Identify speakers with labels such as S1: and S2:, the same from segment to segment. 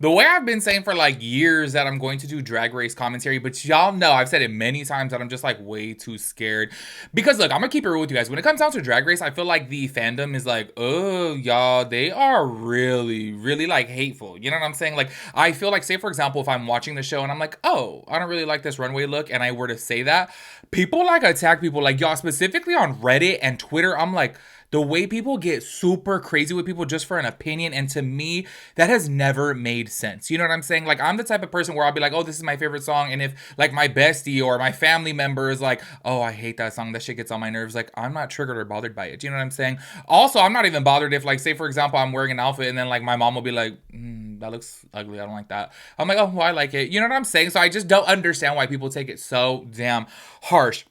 S1: The way I've been saying for like years that I'm going to do drag race commentary, but y'all know I've said it many times that I'm just like way too scared. Because look, I'm gonna keep it real with you guys. When it comes down to drag race, I feel like the fandom is like, oh, y'all, they are really, really like hateful. You know what I'm saying? Like, I feel like, say for example, if I'm watching the show and I'm like, oh, I don't really like this runway look, and I were to say that, people like attack people, like y'all, specifically on Reddit and Twitter. I'm like, the way people get super crazy with people just for an opinion, and to me, that has never made sense. You know what I'm saying? Like, I'm the type of person where I'll be like, oh, this is my favorite song, and if like my bestie or my family member is like, oh, I hate that song, that shit gets on my nerves, like, I'm not triggered or bothered by it. Do you know what I'm saying? Also, I'm not even bothered if, like, say for example, I'm wearing an outfit and then like my mom will be like, that looks ugly, I don't like that. I'm like, oh, well, I like it. You know what I'm saying? So I just don't understand why people take it so damn harsh.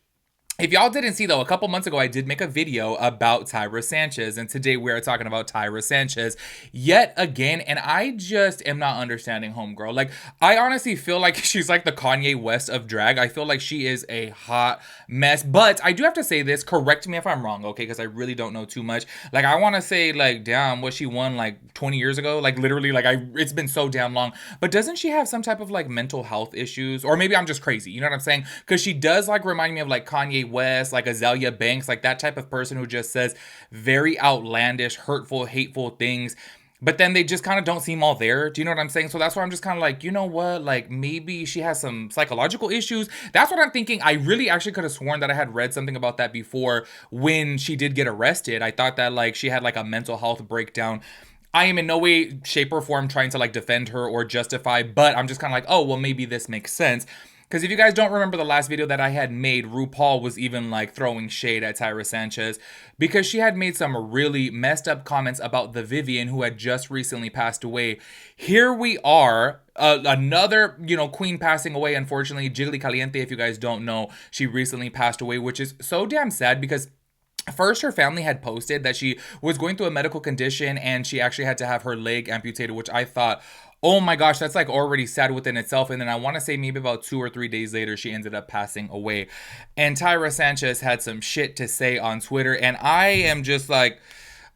S1: If y'all didn't see though, a couple months ago I did make a video about Tyra Sanchez, and today we are talking about Tyra Sanchez yet again, and I just am not understanding homegirl. Like, I honestly feel like she's like the Kanye West of drag. I feel like she is a hot mess, but I do have to say this, correct me if I'm wrong, okay, because I really don't know too much. Like, I want to say like, damn, what she won like 20 years ago, like literally, like it's been so damn long, but doesn't she have some type of like mental health issues? Or maybe I'm just crazy, you know what I'm saying? Because she does like remind me of like Kanye West, like Azalea Banks, like that type of person who just says very outlandish, hurtful, hateful things. But then they just kind of don't seem all there. Do you know what I'm saying? So that's why I'm just kind of like, you know what? Like, maybe she has some psychological issues. That's what I'm thinking. I really actually could have sworn that I had read something about that before when she did get arrested. I thought that like she had like a mental health breakdown. I am in no way, shape, or form trying to like defend her or justify, but I'm just kind of like, oh, well, maybe this makes sense. Because if you guys don't remember the last video that I had made, RuPaul was even like throwing shade at Tyra Sanchez because she had made some really messed up comments about the Vivian who had just recently passed away. Here we are, another, queen passing away, unfortunately. Jiggly Caliente, if you guys don't know, she recently passed away, which is so damn sad because first, her family had posted that she was going through a medical condition and she actually had to have her leg amputated, which I thought, oh my gosh, that's like already sad within itself. And then I want to say maybe about 2 or 3 days later, she ended up passing away. And Tyra Sanchez had some shit to say on Twitter. And I am just like,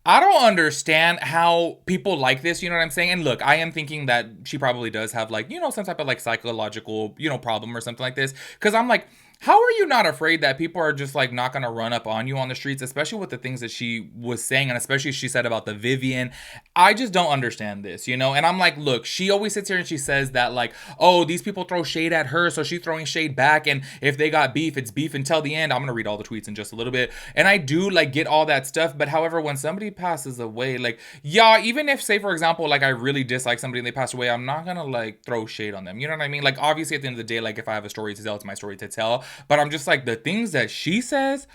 S1: I don't understand how people like this, you know what I'm saying? And look, I am thinking that she probably does have like, some type of like psychological, problem or something like this. Cause I'm like, how are you not afraid that people are just like not gonna run up on you on the streets, especially with the things that she was saying, and especially she said about the Vivian? I just don't understand this, And I'm like, look, she always sits here and she says that like, oh, these people throw shade at her, so she's throwing shade back, and if they got beef, it's beef until the end. I'm gonna read all the tweets in just a little bit, and I do like get all that stuff, but however, when somebody passes away, like, yeah, even if, say for example, like I really dislike somebody and they pass away, I'm not gonna like throw shade on them. You know what I mean? Like, obviously at the end of the day, like if I have a story to tell, it's my story to tell. But I'm just like, the things that she says,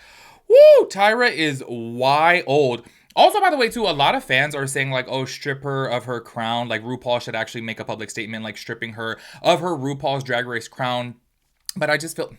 S1: woo, Tyra is wild. Also, by the way, too, a lot of fans are saying like, oh, strip her of her crown. Like RuPaul should actually make a public statement like stripping her of her RuPaul's Drag Race crown. But I just feel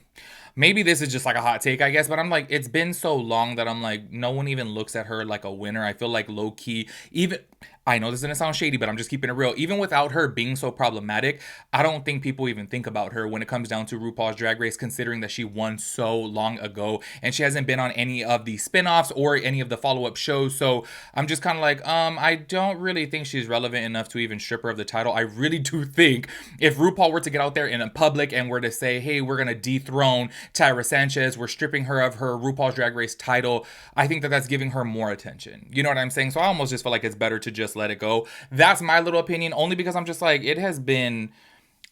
S1: maybe this is just like a hot take, I guess, but I'm like, it's been so long that I'm like, no one even looks at her like a winner. I feel like low key, even, I know this is gonna sound shady, but I'm just keeping it real. Even without her being so problematic, I don't think people even think about her when it comes down to RuPaul's Drag Race, considering that she won so long ago and she hasn't been on any of the spin-offs or any of the follow-up shows. So I'm just kind of like, I don't really think she's relevant enough to even strip her of the title. I really do think if RuPaul were to get out there in public and were to say, hey, we're gonna dethrone Tyra Sanchez, we're stripping her of her RuPaul's Drag Race title, I think that that's giving her more attention. You know what I'm saying? So I almost just feel like it's better to just let it go. That's my little opinion, only because I'm just like, it has been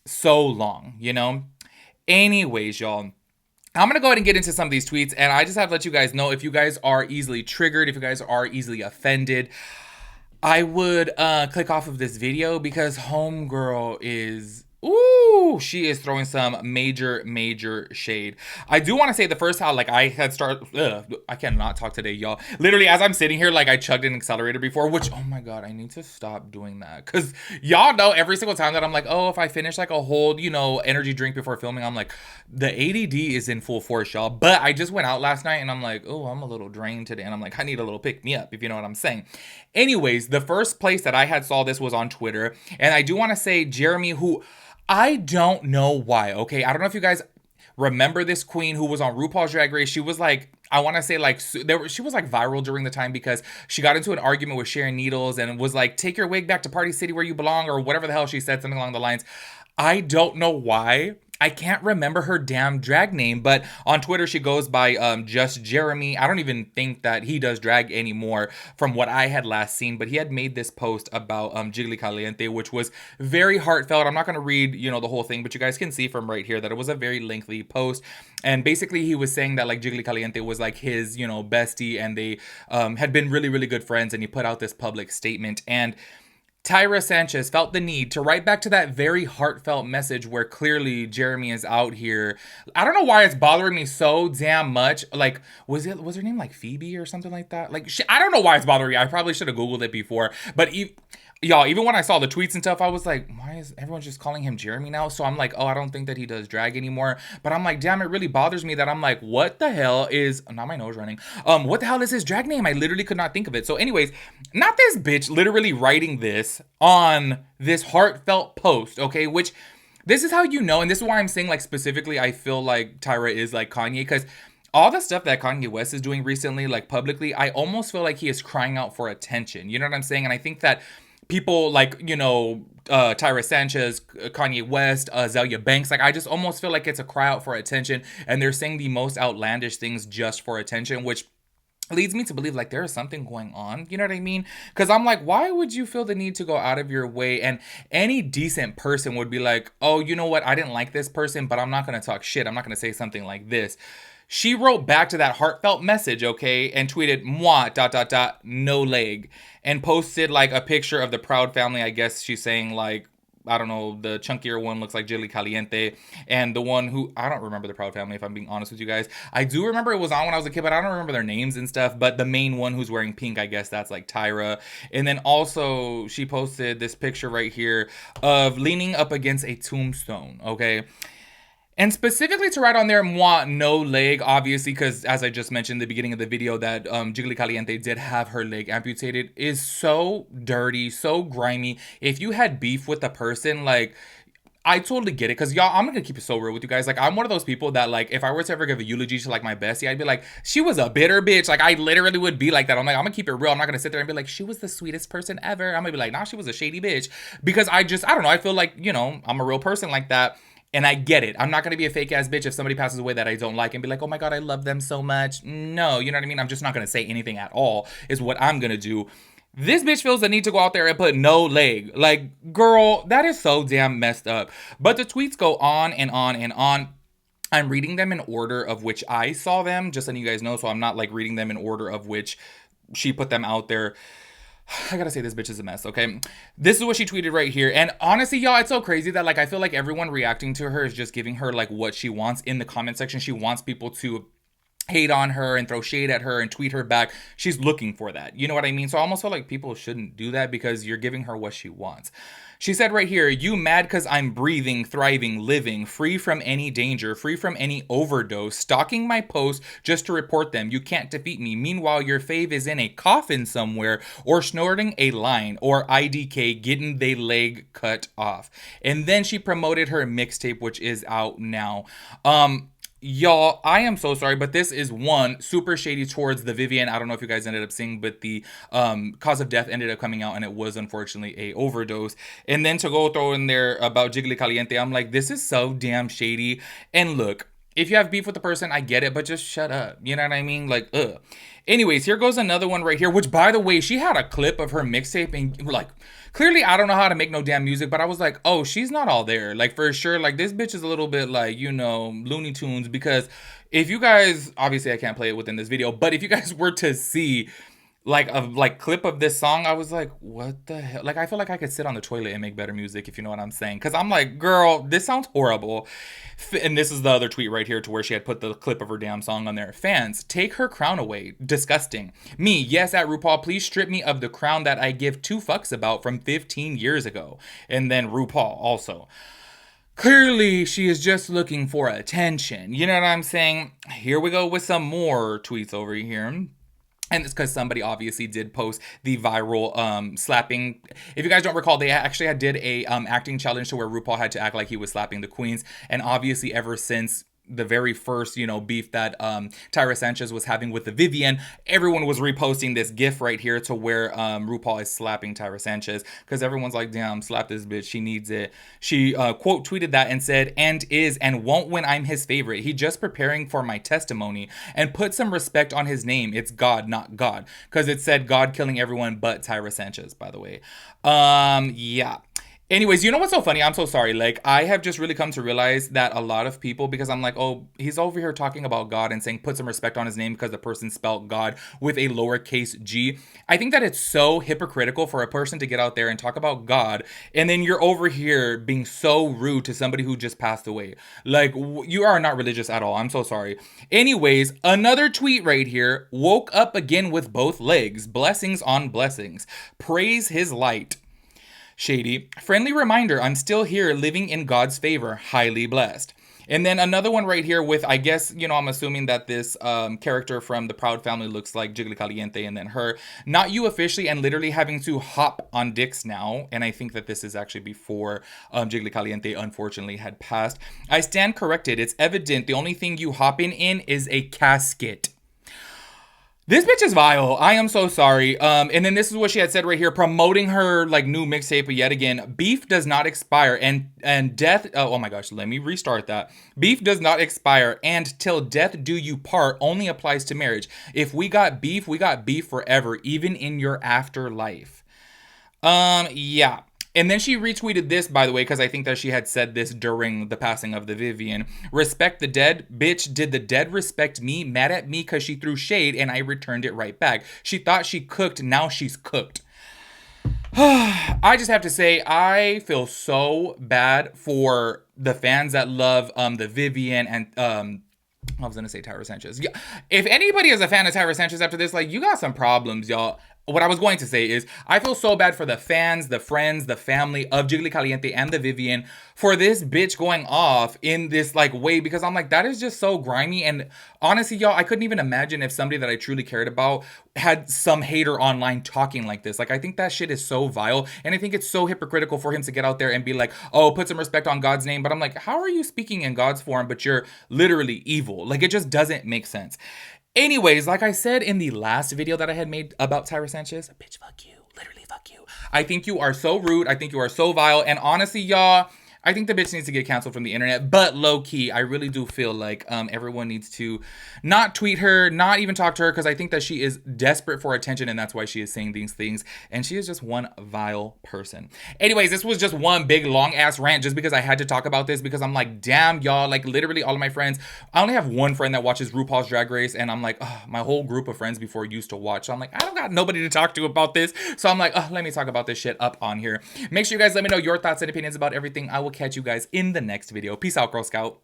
S1: so long. Anyways, y'all, I'm gonna go ahead and get into some of these tweets, and I just have to let you guys know, if you guys are easily triggered, if you guys are easily offended, I would click off of this video, because homegirl is, ooh, she is throwing some major shade. I do want to say the first how like I had I cannot talk today, y'all. Literally, as I'm sitting here, like I chugged an accelerator before, which, oh my god, I need to stop doing that, because y'all know every single time that I'm like, oh, if I finish like a whole, energy drink before filming, I'm like, the ADD is in full force, y'all. But I just went out last night and I'm like, oh, I'm a little drained today, and I'm like, I need a little pick me up, if you know what I'm saying. Anyways, the first place that I had saw this was on Twitter, and I do want to say Jeremy, who I don't know why, okay? I don't know if you guys, remember this queen who was on RuPaul's Drag Race. She was like, I want to say like she was like viral during the time because she got into an argument with Sharon Needles and was like, take your wig back to Party City where you belong, or whatever the hell she said, something along the lines. I don't know why. I can't remember her damn drag name, but on Twitter she goes by Just Jeremy. I don't even think that he does drag anymore from what I had last seen, but he had made this post about Jiggly Caliente, which was very heartfelt. I'm not going to read, the whole thing, but you guys can see from right here that it was a very lengthy post. And basically he was saying that like Jiggly Caliente was like his, bestie, and they had been really, really good friends, and he put out this public statement. And Tyra Sanchez felt the need to write back to that very heartfelt message where clearly Jeremy is out here. I don't know why it's bothering me so damn much. Like, was her name like Phoebe or something like that? Like, I don't know why it's bothering me. I probably should have Googled it before. But y'all, even when I saw the tweets and stuff, I was like, why is everyone just calling him Jeremy now? So I'm like, oh, I don't think that he does drag anymore. But I'm like, damn, it really bothers me that I'm like, what the hell is, not my nose running. What the hell is his drag name? I literally could not think of it. So anyways, not this bitch literally writing this on this heartfelt post, okay? Which, this is how you know, and this is why I'm saying like specifically, I feel like Tyra is like Kanye, because all the stuff that Kanye West is doing recently, like publicly, I almost feel like he is crying out for attention. You know what I'm saying? And I think that people like, Tyra Sanchez, Kanye West, Zelia Banks, like I just almost feel like it's a cry out for attention, and they're saying the most outlandish things just for attention, which leads me to believe like there is something going on. You know what I mean? Because I'm like, why would you feel the need to go out of your way? And any decent person would be like, oh, you know what? I didn't like this person, but I'm not going to talk shit. I'm not going to say something like this. She wrote back to that heartfelt message, okay, and tweeted, moi, ... no leg, and posted like a picture of the Proud family. I guess she's saying like, I don't know, the chunkier one looks like Jiggly Caliente, and the one who, I don't remember the Proud family, if I'm being honest with you guys. I do remember it was on when I was a kid, but I don't remember their names and stuff. But the main one who's wearing pink, I guess that's like Tyra. And then also she posted this picture right here of leaning up against a tombstone, okay? And specifically to write on there, moi, no leg, obviously, because as I just mentioned in the beginning of the video that Jiggly Caliente did have her leg amputated, is so dirty, so grimy. If you had beef with the person, like, I totally get it, because y'all, I'm gonna keep it so real with you guys. Like, I'm one of those people that, like, if I were to ever give a eulogy to, like, my bestie, I'd be like, she was a bitter bitch. Like, I literally would be like that. I'm like, I'm gonna keep it real. I'm not gonna sit there and be like, she was the sweetest person ever. I'm gonna be like, nah, she was a shady bitch. Because I don't know, I feel like, I'm a real person like that. And I get it. I'm not going to be a fake ass bitch if somebody passes away that I don't like and be like, oh my God, I love them so much. No, you know what I mean? I'm just not going to say anything at all is what I'm going to do. This bitch feels the need to go out there and put no leg. Like, girl, that is so damn messed up. But the tweets go on and on and on. I'm reading them in order of which I saw them, just letting you guys know. So I'm not like reading them in order of which she put them out there. I gotta say, this bitch is a mess, okay? This is what she tweeted right here. And honestly, y'all, it's so crazy that, like, I feel like everyone reacting to her is just giving her, like, what she wants in the comment section. She wants people to hate on her and throw shade at her and tweet her back. She's looking for that. You know what I mean? So I almost feel like people shouldn't do that because you're giving her what she wants. She said right here, you mad because I'm breathing, thriving, living, free from any danger, free from any overdose, stalking my posts just to report them. You can't defeat me. Meanwhile, your fave is in a coffin somewhere or snorting a line or IDK getting their leg cut off. And then she promoted her mixtape, which is out now. Y'all, I am so sorry, but this is one super shady towards the Vivian. I don't know if you guys ended up seeing, but the cause of death ended up coming out, and it was unfortunately a overdose. And then to go throw in there about Jiggly Caliente, I'm like, this is so damn shady. And look, if you have beef with the person, I get it, but just shut up. You know what I mean? Like, ugh. Anyways, here goes another one right here, which, by the way, she had a clip of her mixtape, and like, clearly I don't know how to make no damn music, but I was like, oh, she's not all there. Like, for sure, like, this bitch is a little bit like, Looney Tunes, because if you guys, obviously I can't play it within this video, but if you guys were to see like a clip of this song, I was like, what the hell? Like, I feel like I could sit on the toilet and make better music, if you know what I'm saying. Because I'm like, girl, this sounds horrible. And this is the other tweet right here to where she had put the clip of her damn song on there. Fans, take her crown away. Disgusting. Me, yes, at RuPaul, please strip me of the crown that I give two fucks about from 15 years ago. And then RuPaul also. Clearly, she is just looking for attention. You know what I'm saying? Here we go with some more tweets over here. And it's because somebody obviously did post the viral slapping. If you guys don't recall, they actually did a acting challenge to where RuPaul had to act like he was slapping the queens. And obviously ever since the very first, you know, beef that Tyra Sanchez was having with the Vivienne, everyone was reposting this gif right here to where RuPaul is slapping Tyra Sanchez because everyone's like, damn, slap this bitch, she needs it. She quote tweeted that and said, and is and won't when I'm his favorite. He just preparing for my testimony, and put some respect on his name. It's God, not God, because it said God killing everyone but Tyra Sanchez, by the way. Yeah. Anyways, you know what's so funny? I'm so sorry. Like, I have just really come to realize that a lot of people, because I'm like, oh, he's over here talking about God and saying put some respect on his name because the person spelled God with a lowercase g. I think that it's so hypocritical for a person to get out there and talk about God, and then you're over here being so rude to somebody who just passed away. Like, you are not religious at all. I'm so sorry. Anyways, another tweet right here. Woke up again with both legs. Blessings on blessings. Praise his light. Shady. Friendly reminder, I'm still here living in God's favor. Highly blessed. And then another one right here with, I guess, you know, I'm assuming that this character from the Proud Family looks like Jiggly Caliente, and then her. Not you officially, and literally having to hop on dicks now. And I think that this is actually before Jiggly Caliente unfortunately had passed. I stand corrected. It's evident the only thing you hopping in is a casket. This bitch is vile. I am so sorry. And then this is what she had said right here, promoting her like new mixtape yet again. Beef does not expire, and death. Oh my gosh, let me restart that. Beef does not expire, and till death do you part only applies to marriage. If we got beef forever, even in your afterlife. Yeah. And then she retweeted this, by the way, because I think that she had said this during the passing of the Vivienne. Respect the dead. Bitch, did the dead respect me? Mad at me because she threw shade and I returned it right back. She thought she cooked. Now she's cooked. I just have to say, I feel so bad for the fans that love the Vivienne and I was gonna say Tyra Sanchez. Yeah, if anybody is a fan of Tyra Sanchez after this, like, you got some problems, y'all. What I was going to say is, I feel so bad for the fans, the friends, the family of Jiggly Caliente and the Vivienne for this bitch going off in this like way, because I'm like, that is just so grimy. And honestly, y'all, I couldn't even imagine if somebody that I truly cared about had some hater online talking like this. Like, I think that shit is so vile, and I think it's so hypocritical for him to get out there and be like, oh, put some respect on God's name. But I'm like, how are you speaking in God's form, but you're literally evil? Like, it just doesn't make sense. Anyways, like I said in the last video that I had made about Tyra Sanchez, bitch, fuck you. Literally, fuck you. I think you are so rude. I think you are so vile. And honestly, y'all, I think the bitch needs to get canceled from the internet. But low-key, I really do feel like everyone needs to not tweet her, not even talk to her, because I think that she is desperate for attention, and that's why she is saying these things. And she is just one vile person. Anyways, this was just one big long-ass rant just because I had to talk about this, because I'm like, damn, y'all, like literally all of my friends. I only have one friend that watches RuPaul's Drag Race, and I'm like, oh, my whole group of friends before used to watch. So I'm like, I don't got nobody to talk to about this. So I'm like, oh, let me talk about this shit up on here. Make sure you guys let me know your thoughts and opinions about everything. I will catch you guys in the next video. Peace out, Girl Scout.